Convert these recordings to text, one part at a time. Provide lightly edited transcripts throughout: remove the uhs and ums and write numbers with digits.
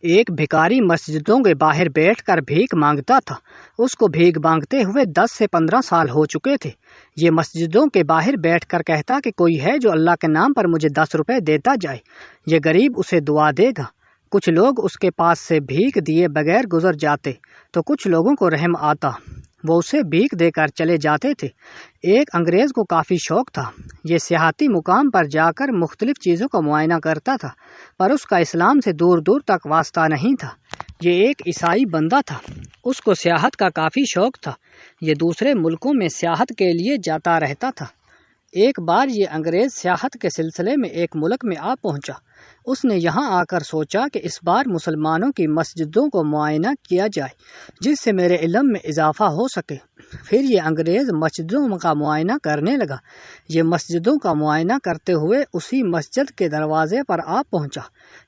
ایک بھکاری مسجدوں کے باہر بیٹھ کر بھیک مانگتا تھا۔ اس کو بھیک مانگتے ہوئے 10 سے 15 سال ہو چکے تھے۔ یہ مسجدوں کے باہر بیٹھ کر کہتا کہ کوئی ہے جو اللہ کے نام پر مجھے 10 روپے دیتا جائے، یہ غریب اسے دعا دے گا۔ کچھ لوگ اس کے پاس سے بھیک دیے بغیر گزر جاتے تو کچھ لوگوں کو رحم آتا، وہ اسے بھیک دے کر چلے جاتے تھے۔ ایک انگریز کو کافی شوق تھا، یہ سیاحتی مقام پر جا کر مختلف چیزوں کا معائنہ کرتا تھا، پر اس کا اسلام سے دور دور تک واسطہ نہیں تھا۔ یہ ایک عیسائی بندہ تھا، اس کو سیاحت کا کافی شوق تھا، یہ دوسرے ملکوں میں سیاحت کے لیے جاتا رہتا تھا۔ ایک بار یہ انگریز سیاحت کے سلسلے میں ایک ملک میں آ پہنچا۔ اس نے یہاں آ کر سوچا کہ اس بار مسلمانوں کی مسجدوں کو معائنہ کیا جائے جس سے میرے علم میں اضافہ ہو سکے۔ پھر یہ انگریز مسجدوں کا معائنہ کرنے لگا۔ یہ مسجدوں کا معائنہ کرتے ہوئے اسی مسجد کے دروازے پر آ پہنچا۔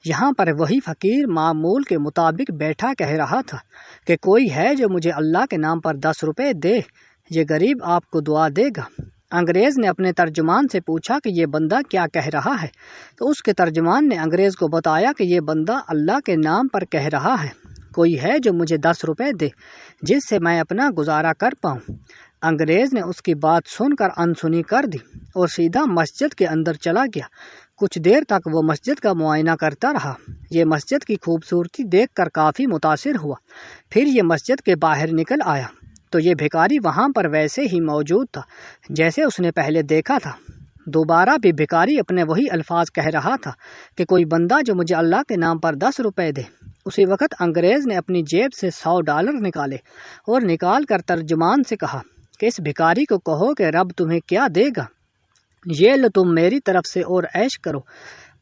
یہاں پر وہی فقیر معمول کے مطابق بیٹھا کہہ رہا تھا کہ کوئی ہے جو مجھے اللہ کے نام پر 10 روپے دے، یہ غریب آپ کو دعا دے گا۔ انگریز نے اپنے ترجمان سے پوچھا کہ یہ بندہ کیا کہہ رہا ہے، تو اس کے ترجمان نے انگریز کو بتایا کہ یہ بندہ اللہ کے نام پر کہہ رہا ہے، کوئی ہے جو مجھے 10 روپے دے جس سے میں اپنا گزارا کر پاؤں۔ انگریز نے اس کی بات سن کر انسنی کر دی اور سیدھا مسجد کے اندر چلا گیا۔ کچھ دیر تک وہ مسجد کا معائنہ کرتا رہا۔ یہ مسجد کی خوبصورتی دیکھ کر کافی متاثر ہوا۔ پھر یہ مسجد کے باہر نکل آیا تو یہ بھکاری وہاں پر ویسے ہی موجود تھا جیسے اس نے پہلے دیکھا تھا۔ دوبارہ بھی بھکاری اپنے وہی الفاظ کہہ رہا تھا کہ کوئی بندہ جو مجھے اللہ کے نام پر 10 روپے دے۔ اسی وقت انگریز نے اپنی جیب سے $100 نکالے اور نکال کر ترجمان سے کہا کہ اس بھکاری کو کہو کہ رب تمہیں کیا دے گا، یہ لو تم میری طرف سے اور عیش کرو۔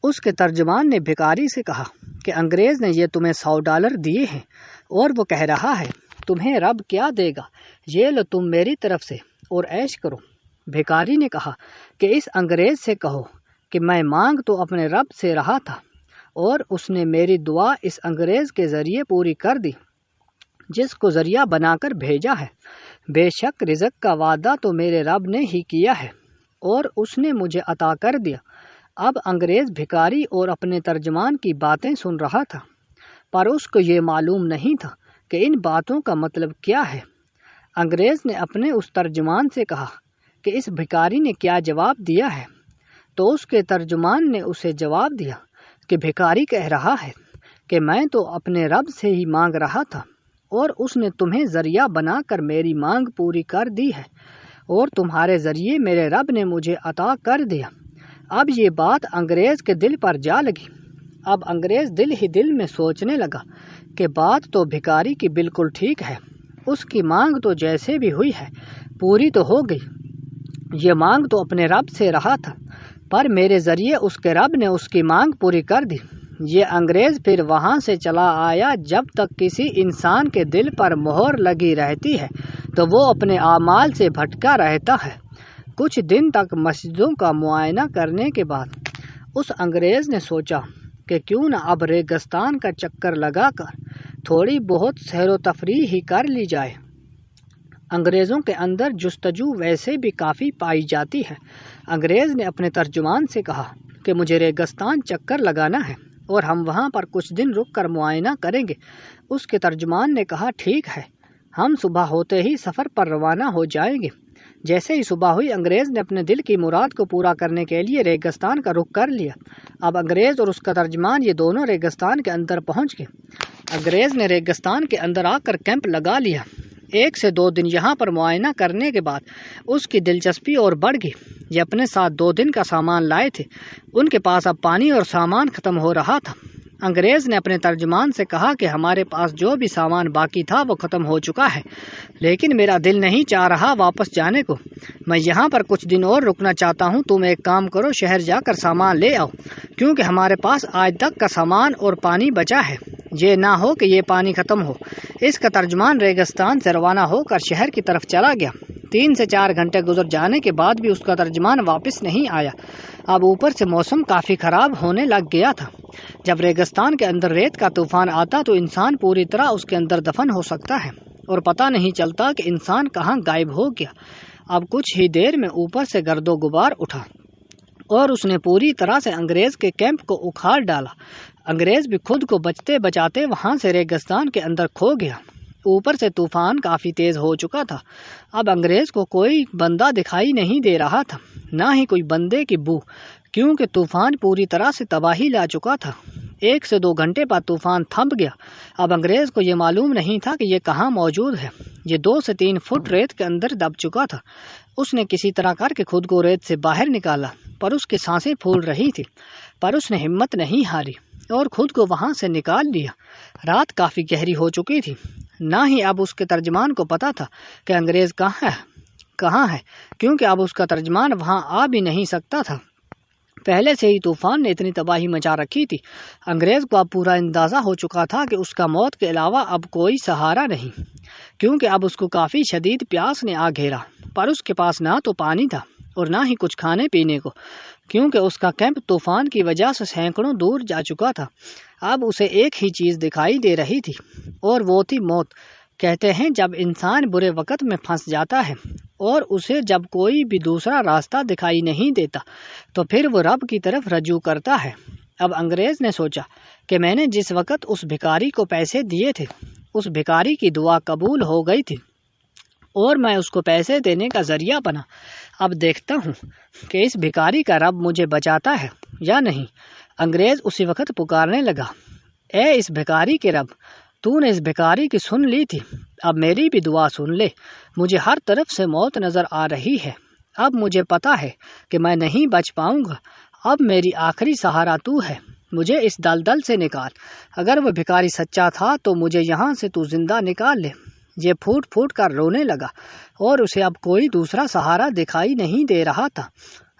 اس کے ترجمان نے بھکاری سے کہا کہ انگریز نے یہ تمہیں $100 دیے ہیں اور وہ کہہ رہا ہے تمہیں رب کیا دے گا، یہ لو تم میری طرف سے اور عیش کرو۔ بھکاری نے کہا کہ اس انگریز سے کہو کہ میں مانگ تو اپنے رب سے رہا تھا اور اس نے میری دعا اس انگریز کے ذریعے پوری کر دی جس کو ذریعہ بنا کر بھیجا ہے۔ بے شک رزق کا وعدہ تو میرے رب نے ہی کیا ہے اور اس نے مجھے عطا کر دیا۔ اب انگریز بھکاری اور اپنے ترجمان کی باتیں سن رہا تھا، پر اس کو یہ معلوم نہیں تھا کہ ان باتوں کا مطلب کیا ہے۔ انگریز نے اپنے اس ترجمان سے کہا کہ اس بھکاری نے کیا جواب دیا ہے، تو اس کے ترجمان نے اسے جواب دیا کہ بھکاری کہہ رہا ہے کہ میں تو اپنے رب سے ہی مانگ رہا تھا اور اس نے تمہیں ذریعہ بنا کر میری مانگ پوری کر دی ہے اور تمہارے ذریعے میرے رب نے مجھے عطا کر دیا۔ اب یہ بات انگریز کے دل پر جا لگی۔ اب انگریز دل ہی دل میں سوچنے لگا کہ بات تو بھکاری کی بالکل ٹھیک ہے، اس کی مانگ تو جیسے بھی ہوئی ہے پوری تو ہو گئی۔ یہ مانگ تو اپنے رب سے رہا تھا، پر میرے ذریعے اس کے رب نے اس کی مانگ پوری کر دی۔ یہ انگریز پھر وہاں سے چلا آیا۔ جب تک کسی انسان کے دل پر مہر لگی رہتی ہے تو وہ اپنے اعمال سے بھٹکا رہتا ہے۔ کچھ دن تک مسجدوں کا معائنہ کرنے کے بعد اس انگریز نے سوچا کہ کیوں نہ اب ریگستان کا چکر لگا کر تھوڑی بہت سیر و تفریح ہی کر لی جائے۔ انگریزوں کے اندر جستجو ویسے بھی کافی پائی جاتی ہے۔ انگریز نے اپنے ترجمان سے کہا کہ مجھے ریگستان چکر لگانا ہے اور ہم وہاں پر کچھ دن رک کر معائنہ کریں گے۔ اس کے ترجمان نے کہا ٹھیک ہے، ہم صبح ہوتے ہی سفر پر روانہ ہو جائیں گے۔ جیسے ہی صبح ہوئی انگریز نے اپنے دل کی مراد کو پورا کرنے کے لیے ریگستان کا رخ کر لیا۔ اب انگریز اور اس کا ترجمان یہ دونوں ریگستان کے اندر پہنچ گئے۔ انگریز نے ریگستان کے اندر آ کر کیمپ لگا لیا۔ 1 سے 2 دن یہاں پر معائنہ کرنے کے بعد اس کی دلچسپی اور بڑھ گئی۔ یہ اپنے ساتھ 2 دن کا سامان لائے تھے، ان کے پاس اب پانی اور سامان ختم ہو رہا تھا۔ انگریز نے اپنے ترجمان سے کہا کہ ہمارے پاس جو بھی سامان باقی تھا وہ ختم ہو چکا ہے، لیکن میرا دل نہیں چاہ رہا واپس جانے کو، میں یہاں پر کچھ دن اور رکنا چاہتا ہوں۔ تم ایک کام کرو، شہر جا کر سامان لے آؤ، کیونکہ ہمارے پاس آج تک کا سامان اور پانی بچا ہے، یہ نہ ہو کہ یہ پانی ختم ہو۔ اس کا ترجمان ریگستان سے روانہ ہو کر شہر کی طرف چلا گیا۔ 3 سے 4 گھنٹے گزر جانے کے بعد بھی اس کا ترجمان واپس نہیں آیا۔ اب اوپر سے موسم کافی خراب ہونے لگ گیا تھا۔ جب ریگستان کے اندر ریت کا طوفان آتا تو انسان پوری طرح اس کے اندر دفن ہو سکتا ہے اور پتہ نہیں چلتا کہ انسان کہاں غائب ہو گیا۔ اب کچھ ہی دیر میں اوپر سے گرد و غبار اٹھا اور اس نے پوری طرح سے انگریز کے کیمپ کو اکھاڑ ڈالا۔ انگریز بھی خود کو بچتے بچاتے وہاں سے ریگستان کے اندر کھو گیا۔ اوپر سے طوفان کافی تیز ہو چکا تھا۔ اب انگریز کو کوئی بندہ دکھائی نہیں دے رہا تھا، نہ ہی کوئی بندے کی بو، کیونکہ طوفان پوری طرح سے تباہی لا چکا تھا۔ 1 سے 2 گھنٹے بعد طوفان تھم گیا۔ اب انگریز کو یہ معلوم نہیں تھا کہ یہ کہاں موجود ہے۔ یہ 2 سے 3 فٹ ریت کے اندر دب چکا تھا۔ اس نے کسی طرح کر کے خود کو ریت سے باہر نکالا، پر اس کی سانسیں پھول رہی تھی، پر اس نے ہمت نہیں ہاری اور خود کو وہاں سے نکال لیا۔ رات کافی گہری ہو چکی تھی، نہ ہی اب اس کے ترجمان کو پتا تھا کہ انگریز کہاں ہے، کیونکہ اب اس کا ترجمان وہاں آ بھی نہیں سکتا تھا۔ پہلے سے ہی طوفان نے اتنی تباہی مچا رکھی تھی۔ انگریز کو اب پورا اندازہ ہو چکا تھا کہ اس کا موت کے علاوہ اب کوئی سہارا نہیں، کیونکہ اب اس کو کافی شدید پیاس نے آ گھیرا، پر اس کے پاس نہ تو پانی تھا اور نہ ہی کچھ کھانے پینے کو، کیونکہ اس کا کیمپ طوفان کی وجہ سے سینکڑوں دور جا چکا تھا۔ اب اسے ایک ہی چیز دکھائی دے رہی تھی اور وہ تھی موت۔ کہتے ہیں جب انسان برے وقت میں پھنس جاتا ہے اور اسے جب کوئی بھی دوسرا راستہ دکھائی نہیں دیتا تو پھر وہ رب کی طرف رجوع کرتا ہے۔ اب انگریز نے سوچا کہ میں نے جس وقت اس بھکاری کو پیسے دیے تھے، اس بھکاری کی دعا قبول ہو گئی تھی اور میں اس کو پیسے دینے کا ذریعہ بنا۔ اب دیکھتا ہوں کہ اس بھکاری کا رب مجھے بچاتا ہے یا نہیں۔ انگریز اسی وقت پکارنے لگا، اے اس بھکاری کے رب، تو نے اس بھکاری کی سن لی تھی، اب میری بھی دعا سن لے۔ مجھے ہر طرف سے موت نظر آ رہی ہے، اب مجھے پتا ہے کہ میں نہیں بچ پاؤں گا، اب میری آخری سہارا تو ہے، مجھے اس دلدل سے نکال۔ اگر وہ بھکاری سچا تھا تو مجھے یہاں سے تو زندہ نکال لے۔ یہ پھوٹ پھوٹ کر رونے لگا اور اسے اب کوئی دوسرا سہارا دکھائی نہیں دے رہا تھا۔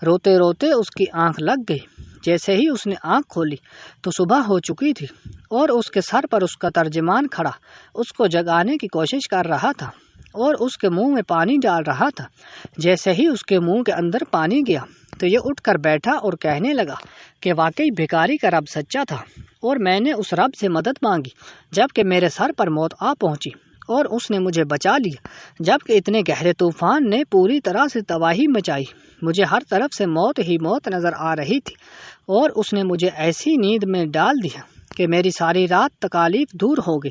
روتے روتے اس کی آنکھ لگ گئی۔ جیسے ہی اس نے آنکھ کھولی تو صبح ہو چکی تھی اور اس کے سر پر اس کا ترجمان کھڑا اس کو جگانے کی کوشش کر رہا تھا اور اس کے منہ میں پانی ڈال رہا تھا۔ جیسے ہی اس کے منہ کے اندر پانی گیا تو یہ اٹھ کر بیٹھا اور کہنے لگا کہ واقعی بھکاری کا رب سچا تھا اور میں نے اس رب سے مدد مانگی جبکہ میرے سر پر موت آ پہنچی اور اس نے مجھے بچا لیا، جبکہ اتنے گہرے طوفان نے پوری طرح سے تباہی مچائی۔ مجھے ہر طرف سے موت ہی موت نظر آ رہی تھی اور اس نے مجھے ایسی نیند میں ڈال دیا کہ میری ساری رات تکالیف دور ہو گئی۔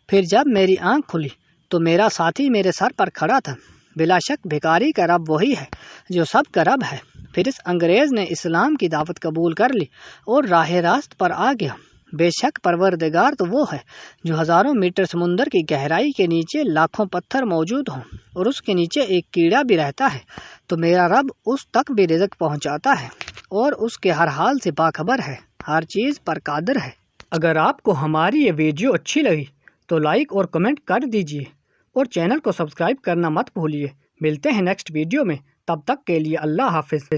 پھر جب میری آنکھ کھلی تو میرا ساتھی میرے سر پر کھڑا تھا۔ بلا شک بھکاری کا رب وہی ہے جو سب کا رب ہے۔ پھر اس انگریز نے اسلام کی دعوت قبول کر لی اور راہ راست پر آ گیا۔ بے شک پروردگار تو وہ ہے جو ہزاروں میٹر سمندر کی گہرائی کے نیچے لاکھوں پتھر موجود ہوں اور اس کے نیچے ایک کیڑا بھی رہتا ہے، تو میرا رب اس تک بھی رزق پہنچاتا ہے اور اس کے ہر حال سے باخبر ہے، ہر چیز پر قادر ہے۔ اگر آپ کو ہماری یہ ویڈیو اچھی لگی تو لائک اور کمنٹ کر دیجئے اور چینل کو سبسکرائب کرنا مت بھولیے۔ ملتے ہیں نیکسٹ ویڈیو میں، تب تک کے لیے اللہ حافظ۔